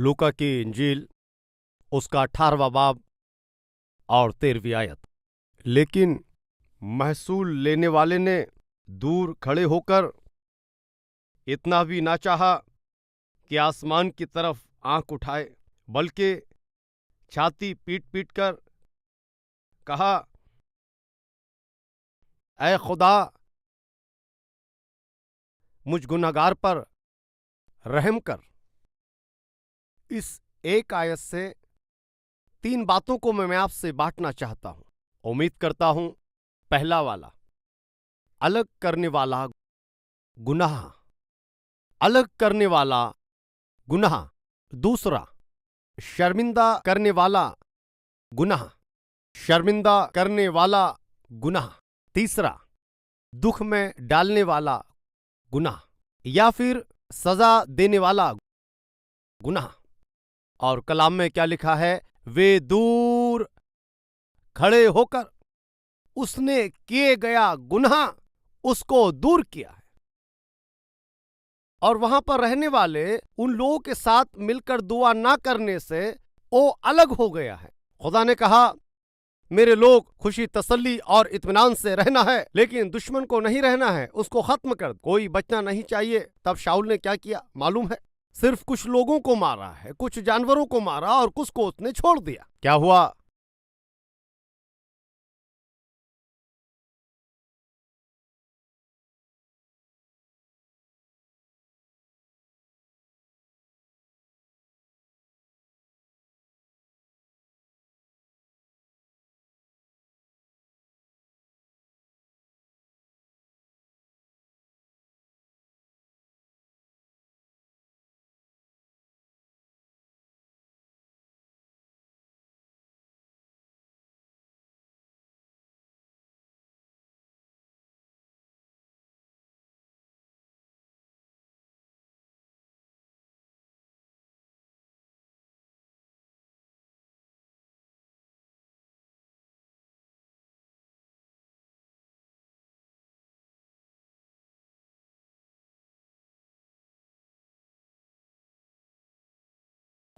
लूका की इंजील उसका 18वां बाब और 13वीं आयत। लेकिन महसूल लेने वाले ने दूर खड़े होकर इतना भी ना चाहा कि आसमान की तरफ आंख उठाए, बल्कि छाती पीट पीट कर कहा, ऐ खुदा, मुझ गुनहगार पर रहम कर। इस एक आयत से 3 बातों को मैं आपसे बांटना चाहता हूं। उम्मीद करता हूं पहला वाला, अलग करने वाला गुनाह, अलग करने वाला गुनाह। दूसरा, शर्मिंदा करने वाला गुनाह, शर्मिंदा करने वाला गुनाह। तीसरा, दुख में डालने वाला गुनाह या फिर सजा देने वाला गुनाह। और कलाम में क्या लिखा है? वे दूर खड़े होकर उसने किए गया गुनाह उसको दूर किया है, और वहां पर रहने वाले उन लोगों के साथ मिलकर दुआ ना करने से वो अलग हो गया है। खुदा ने कहा, मेरे लोग खुशी तसल्ली और इत्मीनान से रहना है, लेकिन दुश्मन को नहीं रहना है, उसको खत्म कर, कोई बचना नहीं चाहिए। तब शाऊल ने क्या किया मालूम है? सिर्फ कुछ लोगों को मारा है, कुछ जानवरों को मारा और कुछ को उसने छोड़ दिया। क्या हुआ?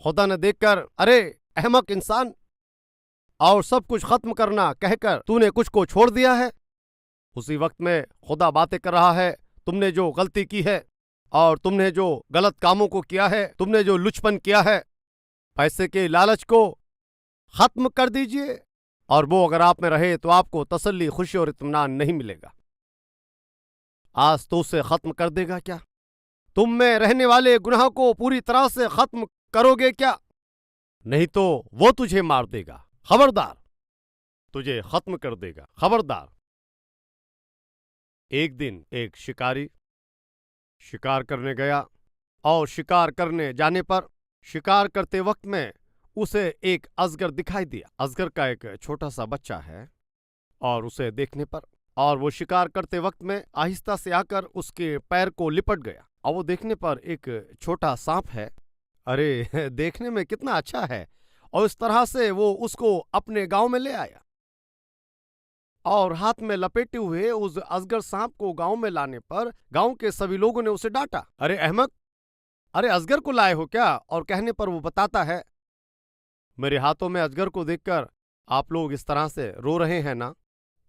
खुदा ने देखकर, अरे अहमक इंसान, और सब कुछ खत्म करना कहकर तूने कुछ को छोड़ दिया है। उसी वक्त में खुदा बातें कर रहा है, तुमने जो गलती की है और तुमने जो गलत कामों को किया है, तुमने जो लुचपन किया है, पैसे के लालच को खत्म कर दीजिए, और वो अगर आप में रहे तो आपको तसल्ली, खुशी और इत्मीनान नहीं मिलेगा। आज तो उसे खत्म कर देगा क्या? तुम में रहने वाले गुनाह को पूरी तरह से खत्म करोगे क्या? नहीं तो वो तुझे मार देगा। खबरदार, तुझे खत्म कर देगा, खबरदार। एक दिन एक शिकारी शिकार करने गया, और शिकार करने जाने पर शिकार करते वक्त में उसे एक अजगर दिखाई दिया। अजगर का एक छोटा सा बच्चा है, और उसे देखने पर, और वो शिकार करते वक्त में आहिस्ता से आकर उसके पैर को लिपट गया, और वो देखने पर एक छोटा सांप है। अरे देखने में कितना अच्छा है। और इस तरह से वो उसको अपने गांव में ले आया, और हाथ में लपेटे हुए उस अजगर सांप को गांव में लाने पर गांव के सभी लोगों ने उसे डांटा। अरे अहमक, अरे अजगर को लाए हो क्या? और कहने पर वो बताता है, मेरे हाथों में अजगर को देखकर आप लोग इस तरह से रो रहे हैं ना,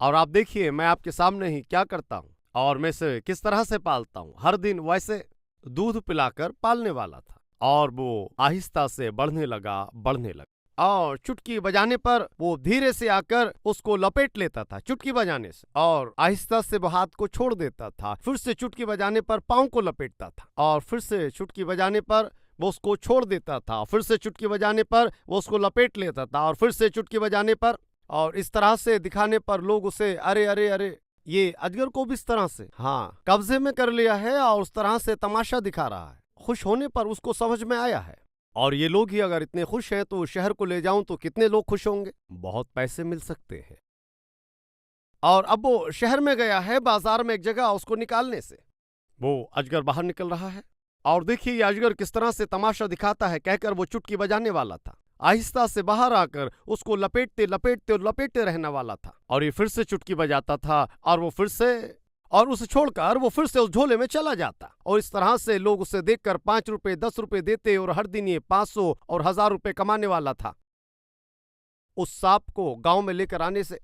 और आप देखिए मैं आपके सामने ही क्या करता हूं, और मैं इसे किस तरह से पालता हूं। हर दिन वैसे दूध पिलाकर पालने वाला था। और वो आहिस्ता से बढ़ने लगा, और चुटकी बजाने पर वो धीरे से आकर उसको लपेट लेता था, चुटकी बजाने से, और आहिस्ता से वो हाथ को छोड़ देता था। फिर से चुटकी बजाने पर पांव को लपेटता था, और फिर से चुटकी बजाने पर वो उसको छोड़ देता था, फिर से चुटकी बजाने पर वो उसको लपेट लेता था, और फिर से चुटकी बजाने पर, और इस तरह से दिखाने पर लोग उसे अरे अरे अरे, ये अजगर को भी इस तरह से कब्जे में कर लिया है, और उस तरह से तमाशा दिखा रहा है। खुश होने पर उसको समझ में आया है, और ये लोग ही अगर इतने खुश हैं तो शहर को ले जाऊं तो कितने लोग खुश होंगे, बहुत पैसे मिल सकते हैं। और अब वो शहर में गया है, बाजार में एक जगह उसको निकालने से वो अजगर बाहर निकल रहा है, और देखिए ये अजगर किस तरह से तमाशा दिखाता है, कहकर वो चुटकी बजाने वाला था, आहिस्ता से बाहर आकर उसको लपेटते लपेटते और लपेटते रहने वाला था, और ये फिर से चुटकी बजाता था, और वो फिर से, और उसे छोड़कर वो फिर से उस झोले में चला जाता। और इस तरह से लोग उसे देखकर 5 रुपए 10 रुपए देते और हर दिन ये 500 और 1000 रुपए कमाने वाला था। उस सांप को गांव में लेकर आने से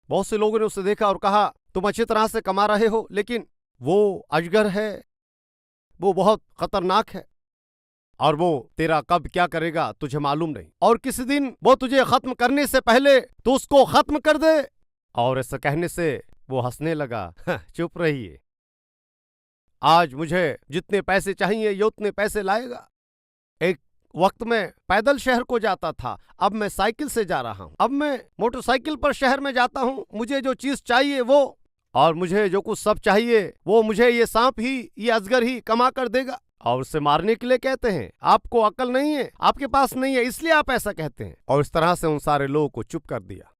बहुत से लोगों ने उसे देखा और कहा, तुम अच्छी तरह से कमा रहे हो, लेकिन वो अजगर है, वो बहुत खतरनाक है और वो तेरा कब क्या करेगा तुझे मालूम नहीं, और किसी दिन वो तुझे खत्म करने से पहले तो उसको खत्म कर दे। और ऐसा कहने से वो हंसने लगा। चुप रहिए, आज मुझे जितने पैसे चाहिए ये उतने पैसे लाएगा। एक वक्त में पैदल शहर को जाता था, अब मैं साइकिल से जा रहा हूं। अब मैं मोटरसाइकिल पर शहर में जाता हूं। मुझे जो चीज चाहिए वो, और मुझे जो कुछ सब चाहिए वो मुझे ये सांप ही, ये अजगर ही कमा कर देगा। और उसे मारने के लिए कहते हैं। आपको अकल नहीं है, आपके पास नहीं है, इसलिए आप ऐसा कहते हैं। और इस तरह से उन सारे लोगों को चुप कर दिया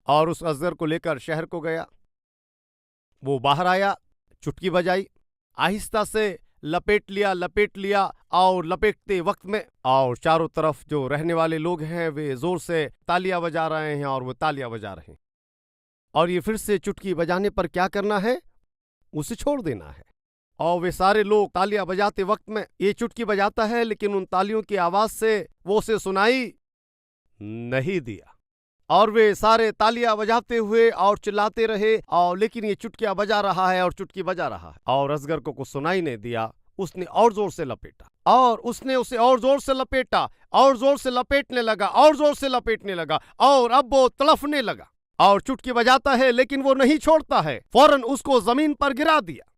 और उस अजगर को लेकर शहर को गया। वो बाहर आया, चुटकी बजाई, आहिस्ता से लपेट लिया और लपेटते वक्त में और चारों तरफ जो रहने वाले लोग हैं वे जोर से तालियां बजा रहे हैं और वो तालियां बजा रहे हैं। और ये फिर से चुटकी बजाने पर क्या करना है, उसे छोड़ देना है। और वे सारे लोग तालियां बजाते वक्त में ये चुटकी बजाता है, लेकिन उन तालियों की आवाज से वो उसे सुनाई नहीं दिया। और वे सारे तालियां बजाते हुए और चिल्लाते रहे, और लेकिन ये चुटकियां बजा रहा है और चुटकी बजा रहा है। और अजगर को कुछ सुनाई नहीं दिया। उसने और जोर से लपेटा और उसने उसे और जोर से लपेटा और जोर से लपेटने लगा और जोर से लपेटने लगा, और अब वो तड़फने लगा और चुटकी बजाता है लेकिन वो नहीं छोड़ता है। फौरन उसको जमीन पर गिरा दिया।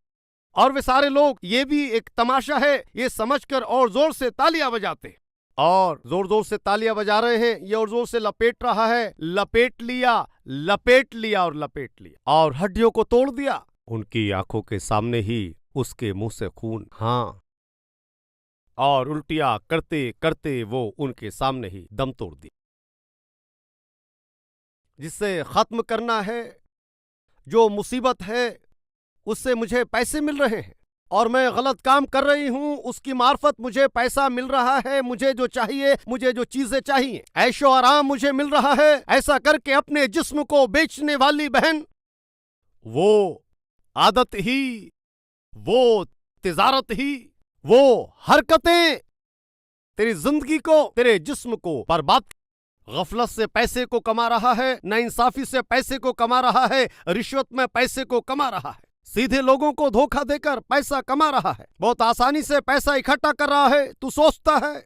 और वे सारे लोग ये भी एक तमाशा है ये समझकर और जोर से तालियां बजाते हैं और जोर जोर से तालियां बजा रहे हैं। ये और जोर से लपेट रहा है, लपेट लिया और लपेट लिया और हड्डियों को तोड़ दिया। उनकी आंखों के सामने ही उसके मुंह से खून, हाँ, और उल्टियां करते करते वो उनके सामने ही दम तोड़ दिया। जिससे खत्म करना है, जो मुसीबत है, उससे मुझे पैसे मिल रहे हैं और मैं गलत काम कर रही हूं, उसकी मार्फत मुझे पैसा मिल रहा है। मुझे जो चाहिए, मुझे जो चीजें चाहिए, ऐशो आराम मुझे मिल रहा है। ऐसा करके अपने जिस्म को बेचने वाली बहन, वो आदत ही, वो तिजारत ही, वो हरकतें तेरी जिंदगी को, तेरे जिस्म को बर्बाद, गफलत से पैसे को कमा रहा है, नाइंसाफी से पैसे को कमा रहा है, रिश्वत में पैसे को कमा रहा है, सीधे लोगों को धोखा देकर पैसा कमा रहा है, बहुत आसानी से पैसा इकट्ठा कर रहा है। तू सोचता है,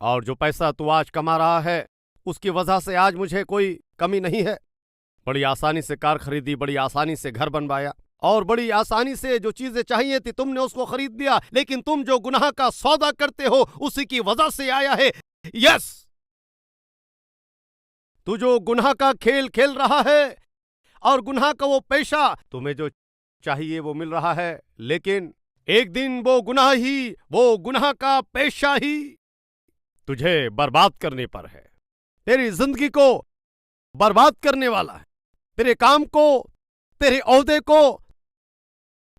और जो पैसा तू आज कमा रहा है उसकी वजह से आज मुझे कोई कमी नहीं है। बड़ी आसानी से कार खरीदी, बड़ी आसानी से घर बनवाया और बड़ी आसानी से जो चीजें चाहिए थी तुमने उसको खरीद दिया, लेकिन तुम जो गुनाह का सौदा करते हो उसी की वजह से आया है। यस, तू जो गुनाह का खेल खेल रहा है और गुनाह का वो पेशा, तुम्हें जो चाहिए वो मिल रहा है, लेकिन एक दिन वो गुनाह का पेशा ही तुझे बर्बाद करने पर है, तेरी जिंदगी को बर्बाद करने वाला है, तेरे काम को, तेरे ओहदे को,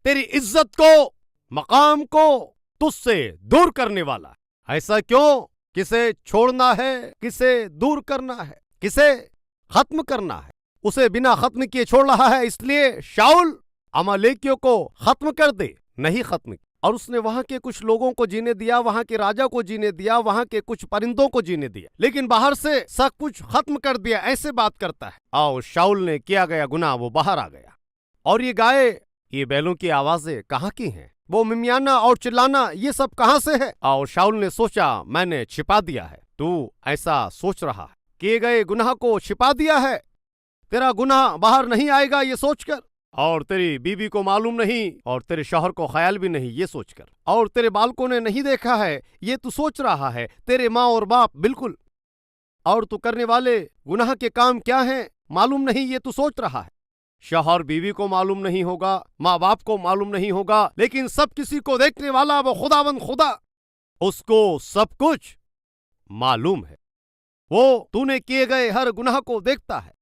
तेरी इज्जत को, मकाम को तुझसे दूर करने वाला है। ऐसा क्यों? किसे छोड़ना है, किसे दूर करना है, किसे खत्म करना है, उसे बिना खत्म किए छोड़ रहा है। इसलिए शाउल अमालेकियों को खत्म कर दे, नहीं खत्म किया। और उसने वहां के कुछ लोगों को जीने दिया, वहां के राजा को जीने दिया, वहां के कुछ परिंदों को जीने दिया, लेकिन बाहर से सब कुछ खत्म कर दिया। ऐसे बात करता है। और शाउल ने किया गया गुनाह वो बाहर आ गया। और ये गाय, ये बैलों की आवाजें कहाँ की हैं? वो मिमियाना और चिल्लाना ये सब कहाँ से है? और शाउल ने सोचा मैंने छिपा दिया है। तू ऐसा सोच रहा है, किए गए गुनाह को छिपा दिया है, तेरा गुनाह बाहर नहीं आएगा ये सोचकर, और तेरी बीबी को मालूम नहीं और तेरे शौहर को ख्याल भी नहीं ये सोचकर, और तेरे बालकों ने नहीं देखा है ये तू सोच रहा है, तेरे माँ और बाप बिल्कुल, और तू करने वाले गुनाह के काम क्या हैं मालूम नहीं ये तू सोच रहा है। शौहर बीवी को मालूम नहीं होगा, माँ बाप को मालूम नहीं होगा, लेकिन सब किसी को देखने वाला वो खुदावंद खुदा, उसको सब कुछ मालूम है। वो तूने किए गए हर गुनाह को देखता है।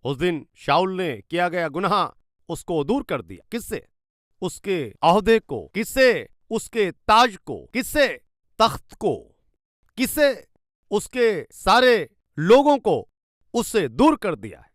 उस दिन शाउल ने किया गया गुनाह उसको दूर कर दिया। किससे? उसके ओहदे को, किससे? उसके ताज को, किससे? तख्त को, किससे? उसके सारे लोगों को उससे दूर कर दिया है।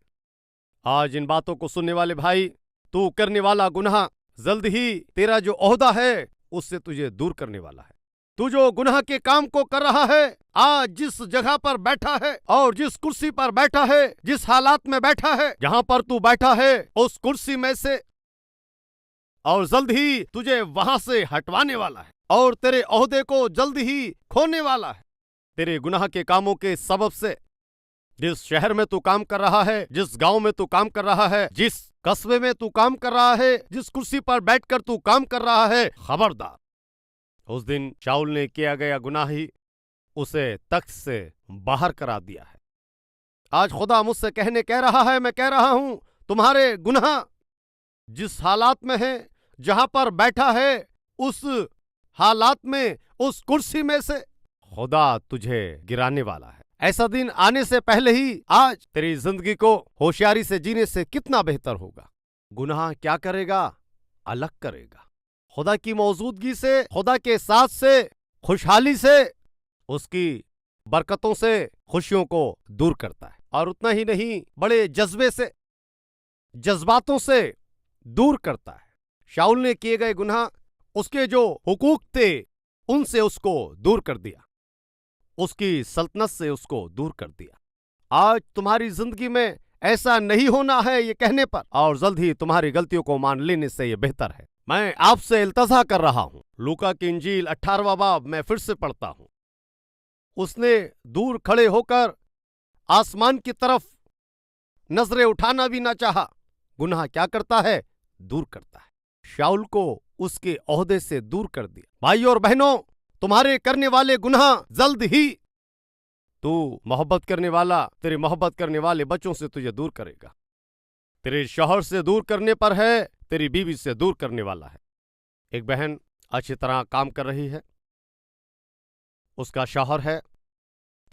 आज इन बातों को सुनने वाले भाई, तू करने वाला गुनाह जल्द ही तेरा जो ओहदा है उससे तुझे दूर करने वाला है। तू जो गुनाह के काम को कर रहा है, आज जिस जगह पर बैठा है और जिस कुर्सी पर बैठा है, जिस हालात में बैठा है, जहां पर तू बैठा है उस कुर्सी में से, और जल्द ही तुझे वहां से हटवाने वाला है और तेरे ओहदे को जल्द ही खोने वाला है। तेरे गुनाह के कामों के सबब से जिस शहर में तू काम कर रहा है, जिस गांव में तू काम कर रहा है, जिस कस्बे में तू काम कर रहा है, जिस कुर्सी पर बैठकर तू काम कर रहा है, खबरदार। उस दिन शाऊल ने किया गया गुनाह ही उसे तख्त से बाहर करा दिया है। आज खुदा मुझसे कह रहा है, मैं कह रहा हूं, तुम्हारे गुनाह जिस हालात में है, जहां पर बैठा है, उस हालात में, उस कुर्सी में से खुदा तुझे गिराने वाला है। ऐसा दिन आने से पहले ही आज तेरी जिंदगी को होशियारी से जीने से कितना बेहतर होगा। गुनाह क्या करेगा? अलग करेगा। खुदा की मौजूदगी से, खुदा के साथ से, खुशहाली से, उसकी बरकतों से खुशियों को दूर करता है। और उतना ही नहीं, बड़े जज्बे से, जज्बातों से दूर करता है। शाऊल ने किए गए गुनाह, उसके जो हुकूक थे उनसे उसको दूर कर दिया, उसकी सल्तनत से उसको दूर कर दिया। आज तुम्हारी जिंदगी में ऐसा नहीं होना है ये कहने पर, और जल्द ही तुम्हारी गलतियों को मान लेने से ये बेहतर है। मैं आपसे इल्तजा कर रहा हूं। लूका की इंजील 18वां बाब मैं फिर से पढ़ता हूं। उसने दूर खड़े होकर आसमान की तरफ नजरें उठाना भी ना चाहा। गुनाह क्या करता है? दूर करता है। शाऊल को उसके ओहदे से दूर कर दिया। भाइयों और बहनों, तुम्हारे करने वाले गुनाह जल्द ही तू मोहब्बत करने वाला, तेरे मोहब्बत करने वाले बच्चों से तुझे दूर करेगा। तेरे शौहर से दूर करने पर है, तेरी बीवी से दूर करने वाला है। एक बहन अच्छी तरह काम कर रही है, उसका शौहर है,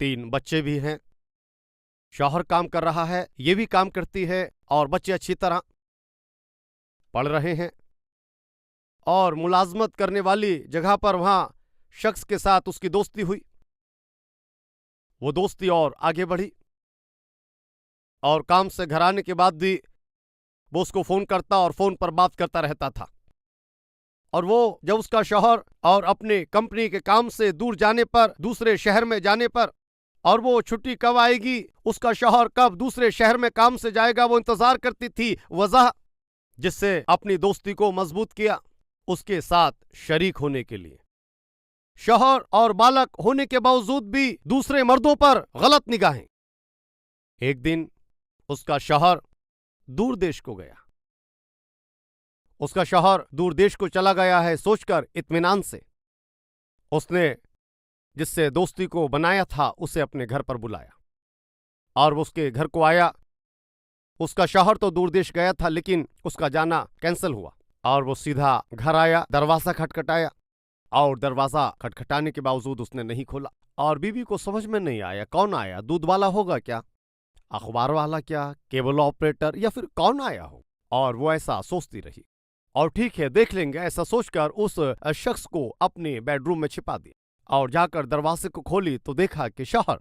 3 बच्चे भी हैं। शौहर काम कर रहा है, ये भी काम करती है, और बच्चे अच्छी तरह पढ़ रहे हैं। और मुलाजमत करने वाली जगह पर वहां शख्स के साथ उसकी दोस्ती हुई। वो दोस्ती और आगे बढ़ी, और काम से घर आने के बाद भी वो उसको फोन करता और फोन पर बात करता रहता था। और वो जब उसका शौहर और अपने कंपनी के काम से दूर जाने पर, दूसरे शहर में जाने पर, और वो छुट्टी कब आएगी, उसका शौहर कब दूसरे शहर में काम से जाएगा, वो इंतजार करती थी। वजह जिससे अपनी दोस्ती को मजबूत किया, उसके साथ शरीक होने के लिए। शौहर और बालक होने के बावजूद भी दूसरे मर्दों पर गलत निगाहें। एक दिन उसका शौहर दूर देश को गया। उसका शौहर दूर देश को चला गया है सोचकर इत्मीनान से उसने जिससे दोस्ती को बनाया था उसे अपने घर पर बुलाया, और वो उसके घर को आया। उसका शौहर तो दूर देश गया था, लेकिन उसका जाना कैंसिल हुआ, और वो सीधा घर आया। दरवाजा खटखटाया, और दरवाजा खटखटाने के बावजूद उसने नहीं खोला। और बीवी को समझ में नहीं आया कौन आया, दूध वाला होगा क्या, अखबार वाला क्या, केबल ऑपरेटर, या फिर कौन आया हो। और वो ऐसा सोचती रही, और ठीक है देख लेंगे ऐसा सोचकर उस शख्स को अपने बेडरूम में छिपा दिया। और जाकर दरवाजे को खोली तो देखा कि शौहर,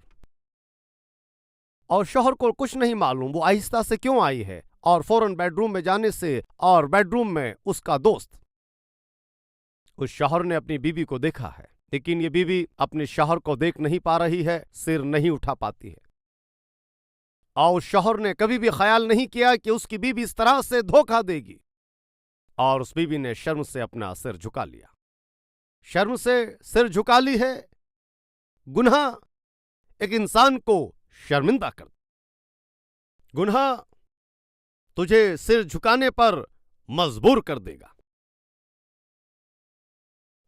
और शौहर को कुछ नहीं मालूम वो आहिस्ता से क्यों आई है, और फौरन बेडरूम में जाने से, और बेडरूम में उसका दोस्त। उस शौहर ने अपनी बीवी को देखा है, लेकिन ये बीवी अपने शौहर को देख नहीं पा रही है, सिर नहीं उठा पाती है। और उस शौहर ने कभी भी ख्याल नहीं किया कि उसकी बीवी इस तरह से धोखा देगी, और उस बीवी ने शर्म से अपना सिर झुका लिया। शर्म से सिर झुका ली है। गुनाह एक इंसान को शर्मिंदा कर, गुनाह तुझे सिर झुकाने पर मजबूर कर देगा।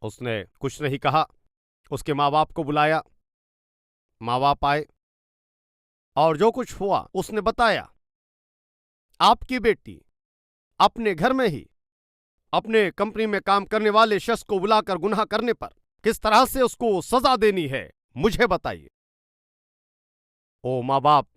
उसने कुछ नहीं कहा, उसके माँ बाप को बुलाया। माँ बाप आए और जो कुछ हुआ उसने बताया। आपकी बेटी अपने घर में ही अपने कंपनी में काम करने वाले शख्स को बुलाकर गुनाह करने पर किस तरह से उसको सजा देनी है, मुझे बताइए। ओ माँ बाप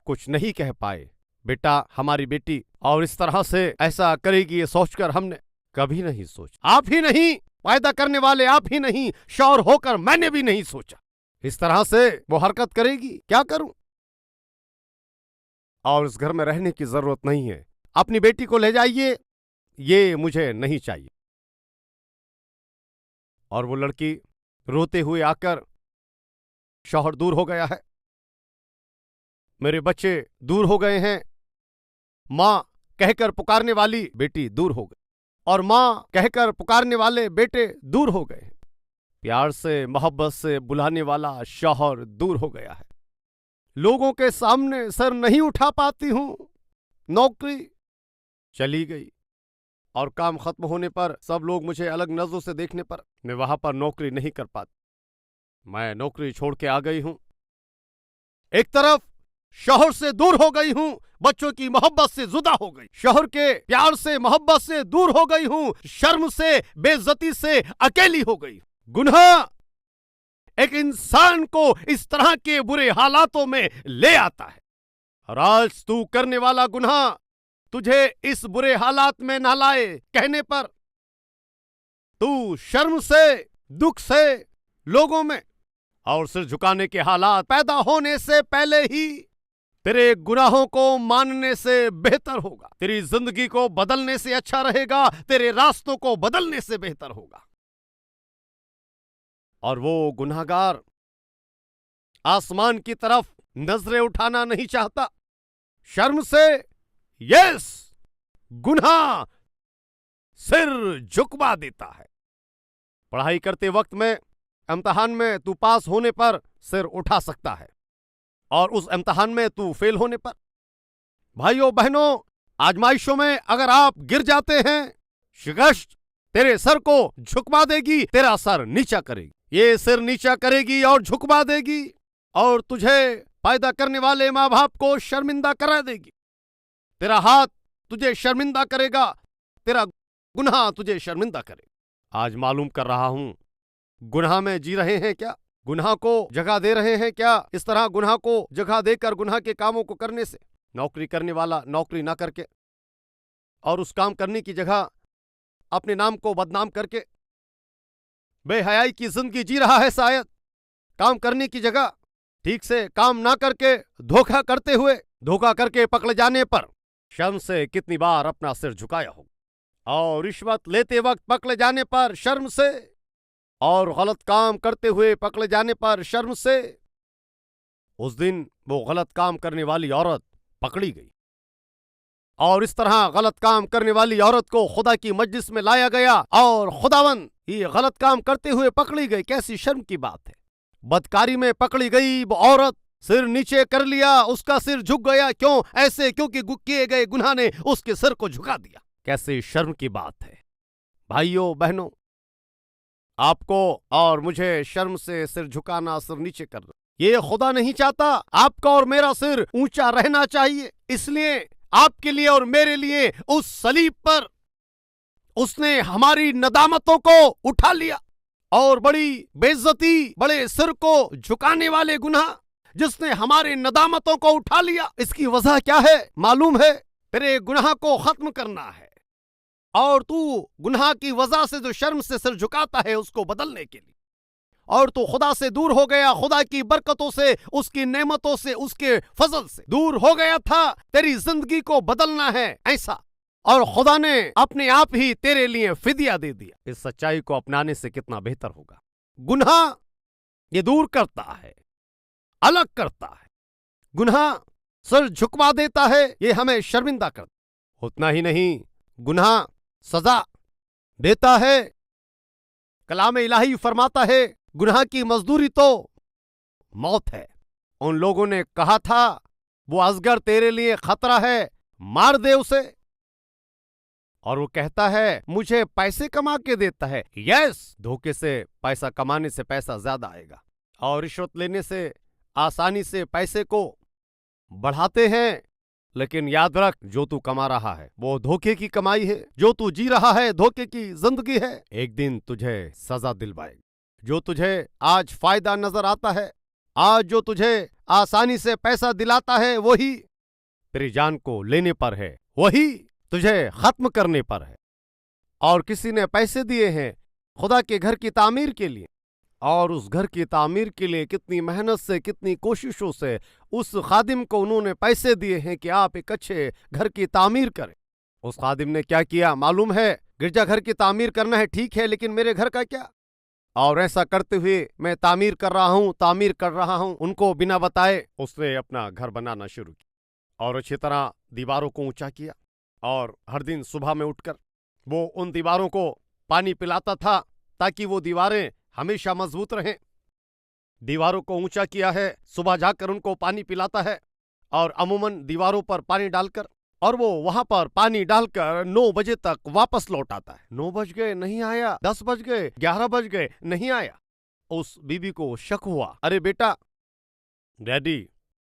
कुछ नहीं कह पाए। बेटा, हमारी बेटी और इस तरह से ऐसा करेगी ये सोचकर हमने कभी नहीं सोचा। आप ही नहीं, पैदा करने वाले आप ही नहीं, शौहर होकर मैंने भी नहीं सोचा इस तरह से वो हरकत करेगी। क्या करूं? और इस घर में रहने की जरूरत नहीं है। अपनी बेटी को ले जाइए ये मुझे नहीं चाहिए। और वो लड़की रोते हुए आकर, शौहर दूर हो गया है, मेरे बच्चे दूर हो गए हैं, मां कहकर पुकारने वाली बेटी दूर हो गई, और मां कहकर पुकारने वाले बेटे दूर हो गए हैं। प्यार से मोहब्बत से बुलाने वाला शौहर दूर हो गया है। लोगों के सामने सर नहीं उठा पाती हूं। नौकरी चली गई और काम खत्म होने पर सब लोग मुझे अलग नजरों से देखने पर मैं वहां पर नौकरी नहीं कर पाती। मैं नौकरी छोड़ के आ गई हूं। एक तरफ शौहर से दूर हो गई हूं, बच्चों की मोहब्बत से जुदा हो गई, शौहर के प्यार से मोहब्बत से दूर हो गई हूं, शर्म से बेइज्जती से अकेली हो गई। गुनाह एक इंसान को इस तरह के बुरे हालातों में ले आता है, और आज तू करने वाला गुनाह तुझे इस बुरे हालात में न लाए कहने पर तू शर्म से, दुख से लोगों में और सिर झुकाने के हालात पैदा होने से पहले ही तेरे गुनाहों को मानने से बेहतर होगा। तेरी जिंदगी को बदलने से अच्छा रहेगा, तेरे रास्तों को बदलने से बेहतर होगा। और वो गुनाहगार आसमान की तरफ नजरें उठाना नहीं चाहता, शर्म से यस गुनाह सिर झुकवा देता है। पढ़ाई करते वक्त में इम्तिहान में तू पास होने पर सिर उठा सकता है, और उस इम्तिहान में तू फेल होने पर, भाइयों बहनों, आजमाइशों में अगर आप गिर जाते हैं, शिकस्त तेरे सर को झुकवा देगी, तेरा सर नीचा करेगी। ये सिर नीचा करेगी और झुकवा देगी, और तुझे पैदा करने वाले माँ बाप को शर्मिंदा करा देगी। तेरा हाथ तुझे शर्मिंदा करेगा, तेरा गुनाह तुझे शर्मिंदा करेगा। आज मालूम कर रहा हूं, गुनाह में जी रहे हैं क्या? गुनाह को जगह दे रहे हैं क्या? इस तरह गुनाह को जगह देकर गुनाह के कामों को करने से, नौकरी करने वाला नौकरी ना करके और उस काम करने की जगह अपने नाम को बदनाम करके बेहयाई की जिंदगी जी रहा है। शायद काम करने की जगह ठीक से काम ना करके धोखा करते हुए, धोखा करके पकड़े जाने पर शर्म से कितनी बार अपना सिर झुकाया हो, और रिश्वत लेते वक्त पकड़े जाने पर शर्म से, और गलत काम करते हुए पकड़े जाने पर शर्म से। उस दिन वो गलत काम करने वाली औरत पकड़ी गई, और इस तरह गलत काम करने वाली औरत को खुदा की मजलिस में लाया गया, और खुदावन ये गलत काम करते हुए पकड़ी गई। कैसी शर्म की बात है। बदकारी में पकड़ी गई वो औरत, सिर नीचे कर लिया, उसका सिर झुक गया। क्यों? ऐसे क्योंकि किए गए गुनाह ने उसके सिर को झुका दिया। कैसी शर्म की बात है। भाइयों बहनों, आपको और मुझे शर्म से सिर झुकाना, सिर नीचे करना, ये खुदा नहीं चाहता। आपका और मेरा सिर ऊंचा रहना चाहिए। इसलिए आपके लिए और मेरे लिए उस सलीब पर उसने हमारी नदामतों को उठा लिया, और बड़ी बेइज्जती, बड़े सिर को झुकाने वाले गुनाह जिसने हमारे नदामतों को उठा लिया। इसकी वजह क्या है मालूम है? तेरे गुनाह को खत्म करना है, और तू गुनाह की वजह से जो शर्म से सिर झुकाता है उसको बदलने के लिए, और तू खुदा से दूर हो गया, खुदा की बरकतों से, उसकी नेमतों से, उसके फजल से दूर हो गया था। तेरी जिंदगी को बदलना है ऐसा, और खुदा ने अपने आप ही तेरे लिए फिदिया दे दिया। इस सच्चाई को अपनाने से कितना बेहतर होगा। गुनाह ये दूर करता है, अलग करता है। गुनाह सिर झुकवा देता है, ये हमें शर्मिंदा करता। उतना ही नहीं, गुनाह सजा देता है। कलाम इलाही फरमाता है गुनाह की मजदूरी तो मौत है। उन लोगों ने कहा था वो अजगर तेरे लिए खतरा है, मार दे उसे, और वो कहता है मुझे पैसे कमा के देता है। यस, धोखे से पैसा कमाने से पैसा ज्यादा आएगा, और रिश्वत लेने से आसानी से पैसे को बढ़ाते हैं। लेकिन याद रख, जो तू कमा रहा है वो धोखे की कमाई है, जो तू जी रहा है धोखे की जिंदगी है। एक दिन तुझे सजा दिलवाएगी। जो तुझे आज फायदा नजर आता है, आज जो तुझे आसानी से पैसा दिलाता है, वही तेरी जान को लेने पर है, वही तुझे खत्म करने पर है। और किसी ने पैसे दिए हैं खुदा के घर की तामीर के लिए, और उस घर की तामीर के लिए कितनी मेहनत से, कितनी कोशिशों से उस खादिम को उन्होंने पैसे दिए हैं कि आप एक अच्छे घर की तामीर करें। उस खादिम ने क्या किया मालूम है? गिरजाघर की तामीर करना है ठीक है, लेकिन मेरे घर का क्या? और ऐसा करते हुए मैं तामीर कर रहा हूं। उनको बिना बताए उसने अपना घर बनाना शुरू किया और अच्छी तरह दीवारों को ऊंचा किया। और हर दिन सुबह में उठकर वो उन दीवारों को पानी पिलाता था ताकि वो दीवारें हमेशा मजबूत रहें। दीवारों को ऊंचा किया है, सुबह जाकर उनको पानी पिलाता है और अमूमन दीवारों पर पानी डालकर, और वो वहां पर पानी डालकर 9 बजे तक वापस लौट आता है। 9 बज गए नहीं आया, 10 बज गए, 11 बज गए नहीं आया। उस बीबी को शक हुआ, अरे बेटा, डैडी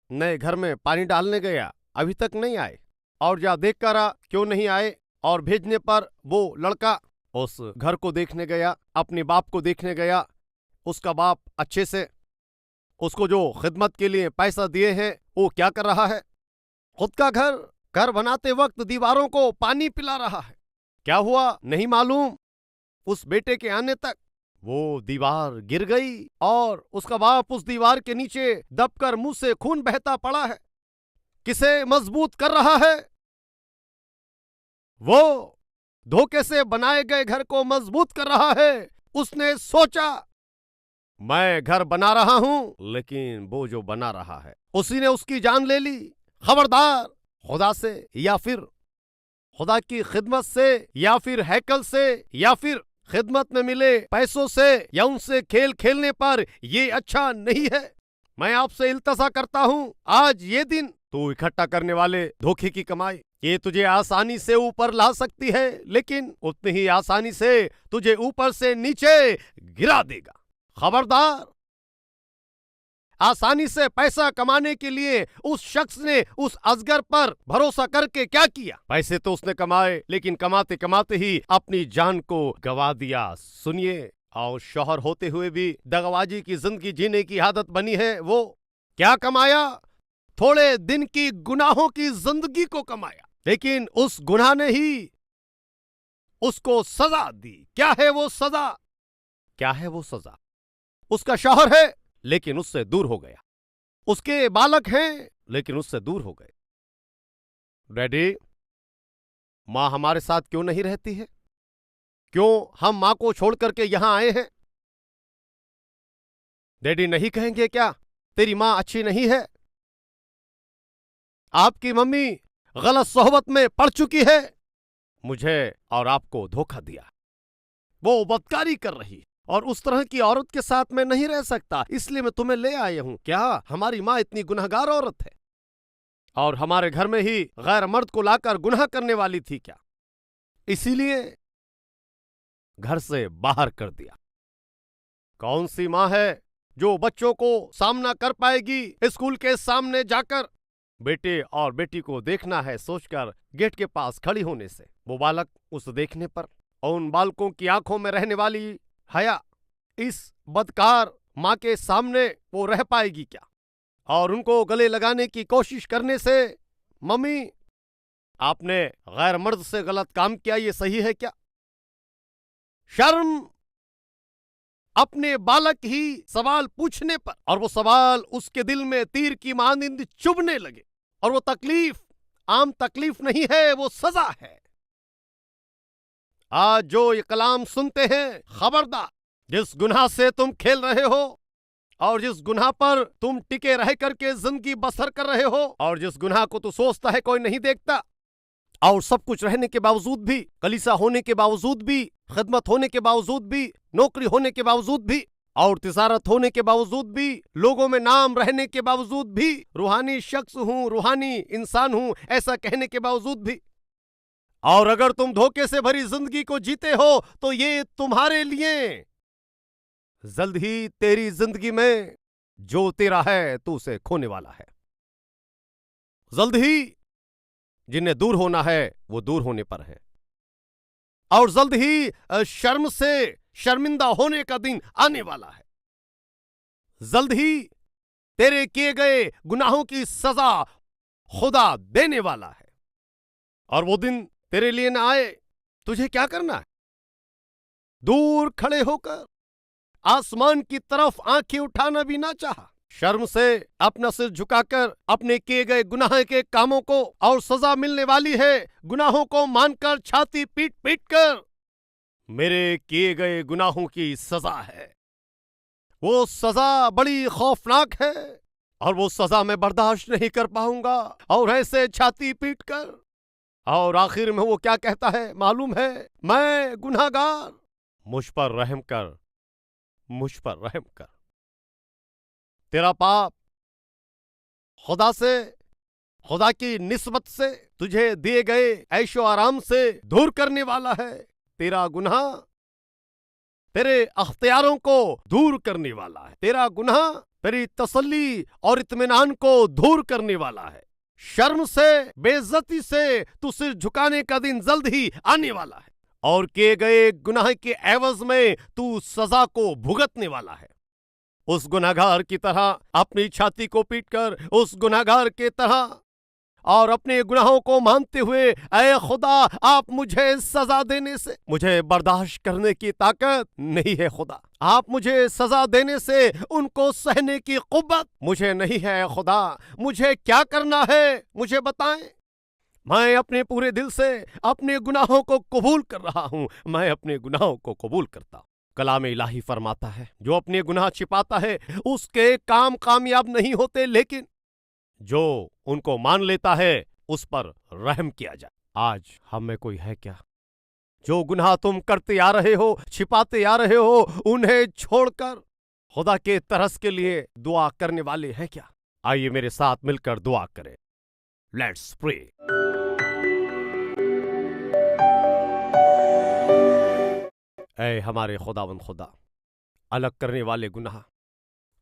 नए घर में पानी डालने गया, अभी तक नहीं आए, और जा देख कर आ क्यों नहीं आए। और भेजने पर वो लड़का उस घर को देखने गया, अपने बाप को देखने गया। उसका बाप अच्छे से उसको जो खिदमत के लिए पैसा दिए हैं वो क्या कर रहा है? खुद का घर बनाते वक्त दीवारों को पानी पिला रहा है। क्या हुआ नहीं मालूम। उस बेटे के आने तक वो दीवार गिर गई और उसका बाप उस दीवार के नीचे दबकर मुंह से खून बहता पड़ा है। किसे मजबूत कर रहा है? वो धोखे से बनाए गए घर को मजबूत कर रहा है। उसने सोचा मैं घर बना रहा हूं, लेकिन वो जो बना रहा है उसी ने उसकी जान ले ली। खबरदार, खुदा से या फिर खुदा की खिदमत से या फिर हैकल से या फिर खिदमत में मिले पैसों से या उनसे खेल खेलने पर ये अच्छा नहीं है। मैं आपसे इल्तजा करता हूं, आज ये दिन तू इकट्ठा करने वाले धोखे की कमाई ये तुझे आसानी से ऊपर ला सकती है, लेकिन उतनी ही आसानी से तुझे ऊपर से नीचे गिरा देगा। खबरदार। आसानी से पैसा कमाने के लिए उस शख्स ने उस अजगर पर भरोसा करके क्या किया? पैसे तो उसने कमाए, लेकिन कमाते कमाते ही अपनी जान को गवा दिया। सुनिए, और शौहर होते हुए भी दगाबाजी की जिंदगी जीने की आदत बनी है। वो क्या कमाया? थोड़े दिन की गुनाहों की जिंदगी को कमाया, लेकिन उस गुनाह ने ही उसको सजा दी। क्या है वो सजा? क्या है वो सजा? उसका शौहर है लेकिन उससे दूर हो गया, उसके बालक हैं लेकिन उससे दूर हो गए। डैडी, मां हमारे साथ क्यों नहीं रहती है? क्यों हम मां को छोड़ करके यहां आए हैं? डैडी नहीं कहेंगे क्या तेरी मां अच्छी नहीं है? आपकी मम्मी गलत सोहबत में पड़ चुकी है, मुझे और आपको धोखा दिया, वो बदकारी कर रही, और उस तरह की औरत के साथ मैं नहीं रह सकता, इसलिए मैं तुम्हें ले आया हूं। क्या हमारी मां इतनी गुनहगार औरत है और हमारे घर में ही गैर मर्द को लाकर गुनाह करने वाली थी क्या? इसीलिए घर से बाहर कर दिया। कौन सी मां है जो बच्चों को सामना कर पाएगी स्कूल के सामने जाकर? बेटे और बेटी को देखना है सोचकर गेट के पास खड़ी होने से वो बालक उस देखने पर और उन बालकों की आंखों में रहने वाली हया, इस बदकार मां के सामने वो रह पाएगी क्या? और उनको गले लगाने की कोशिश करने से, मम्मी आपने गैर मर्द से गलत काम किया, ये सही है क्या? शर्म। अपने बालक ही सवाल पूछने पर और वो सवाल उसके दिल में तीर की मानिंद चुभने लगे, और वो तकलीफ आम तकलीफ नहीं है, वो सजा है। आज जो ये कलाम सुनते हैं, खबरदार, जिस गुनाह से तुम खेल रहे हो और जिस गुनाह पर तुम टिके रह करके जिंदगी बसर कर रहे हो और जिस गुनाह को तू सोचता है कोई नहीं देखता, और सब कुछ रहने के बावजूद भी, कलीसा होने के बावजूद भी, खिदमत होने के बावजूद भी, नौकरी होने के बावजूद भी, और तिजारत होने के बावजूद भी, लोगों में नाम रहने के बावजूद भी, रूहानी शख्स हूं, रूहानी इंसान हूं ऐसा कहने के बावजूद भी, और अगर तुम धोखे से भरी जिंदगी को जीते हो तो ये तुम्हारे लिए जल्द ही तेरी जिंदगी में जो तेरा है तू उसे खोने वाला है। जल्द ही जिन्हें दूर होना है वो दूर होने पर है, और जल्द ही शर्म से शर्मिंदा होने का दिन आने वाला है। जल्द ही तेरे किए गए गुनाहों की सजा खुदा देने वाला है, और वो दिन तेरे लिए ना आए, तुझे क्या करना है? दूर खड़े होकर आसमान की तरफ आंखें उठाना भी ना चाहा, शर्म से अपना सिर झुकाकर अपने किए गए गुनाह के कामों को, और सजा मिलने वाली है गुनाहों को मानकर छाती पीट पीट कर। मेरे किए गए गुनाहों की सजा है, वो सजा बड़ी खौफनाक है, और वो सजा मैं बर्दाश्त नहीं कर पाऊंगा। और ऐसे छाती पीट कर, और आखिर में वो क्या कहता है मालूम है? मैं गुनाहगार, मुझ पर रहम कर, मुझ पर रहम कर। तेरा पाप खुदा से, खुदा की निस्बत से, तुझे दिए गए ऐशो आराम से दूर करने वाला है। तेरा गुनाह तेरे अख्तियारों को दूर करने वाला है। तेरा गुनाह तेरी तसल्ली और इत्मीनान को दूर करने वाला है। शर्म से, बेइज्जती से तू सिर झुकाने का दिन जल्द ही आने वाला है, और किए गए गुनाह के एवज में तू सजा को भुगतने वाला है। उस गुनाहगार की तरह अपनी छाती को पीटकर, उस गुनाहगार के तरह और अपने गुनाहों को मानते हुए, ऐ खुदा आप मुझे सजा देने से, मुझे बर्दाश्त करने की ताकत नहीं है खुदा। आप मुझे सजा देने से उनको सहने की कुव्वत मुझे नहीं है खुदा। मुझे क्या करना है मुझे बताएं। मैं अपने पूरे दिल से अपने गुनाहों को कबूल कर रहा हूं। मैं अपने गुनाहों को कबूल करता हूं। कलाम इलाही फरमाता है, जो अपने गुनाह छिपाता है उसके काम कामयाब नहीं होते, लेकिन जो उनको मान लेता है उस पर रहम किया जाए। आज हम में कोई है क्या जो गुनाह तुम करते आ रहे हो, छिपाते आ रहे हो, उन्हें छोड़कर खुदा के तरस के लिए दुआ करने वाले हैं क्या? आइए मेरे साथ मिलकर दुआ करें। Let's pray. ऐ हमारे खुदावंद खुदा, अलग करने वाले गुनाह,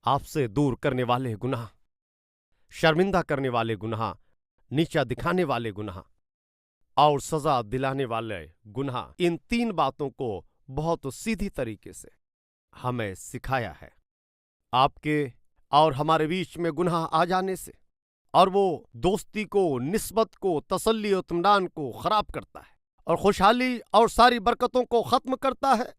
आपसे दूर करने वाले गुनाह, शर्मिंदा करने वाले गुनाह, नीचा दिखाने वाले गुनाह और सजा दिलाने वाले गुनाह, इन तीन बातों को बहुत सीधी तरीके से हमें सिखाया है। आपके और हमारे बीच में गुनाह आ जाने से, और वो दोस्ती को, निस्बत को, तसल्ली और इत्मीनान को खराब करता है और खुशहाली और सारी बरकतों को खत्म करता है।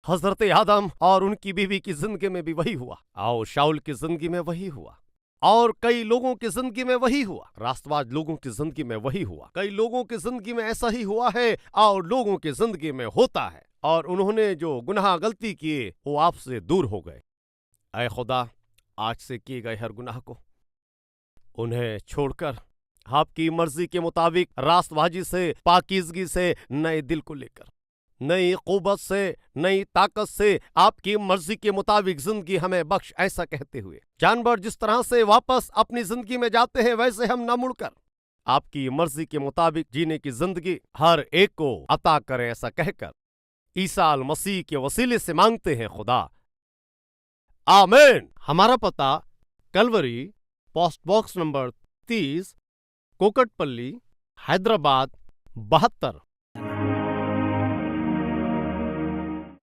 हजरत आदम और उनकी बीवी की जिंदगी में भी वही हुआ, और शाउल की जिंदगी में वही हुआ, और कई लोगों की जिंदगी में वही हुआ, रास्तबाज लोगों की जिंदगी में वही हुआ। कई लोगों की जिंदगी में ऐसा ही हुआ है और लोगों की जिंदगी में होता है, और उन्होंने जो गुनाह गलती किए वो आपसे दूर हो गए। ऐ खुदा, आज से किए गए हर गुनाह को, उन्हें छोड़कर आपकी मर्जी के मुताबिक रास्तबाजी से, पाकीज़गी से, नए दिल को लेकर, नई कुव्वत से, नई ताकत से आपकी मर्जी के मुताबिक जिंदगी हमें बख्श। ऐसा कहते हुए जानवर जिस तरह से वापस अपनी जिंदगी में जाते हैं, वैसे हम न मुड़कर आपकी मर्जी के मुताबिक जीने की जिंदगी हर एक को अता करें। ऐसा कहकर ईसा अल मसीह के वसीले से मांगते हैं खुदा, आमीन। हमारा पता Calvary, post box number 30, Kukatpally, Hyderabad 72।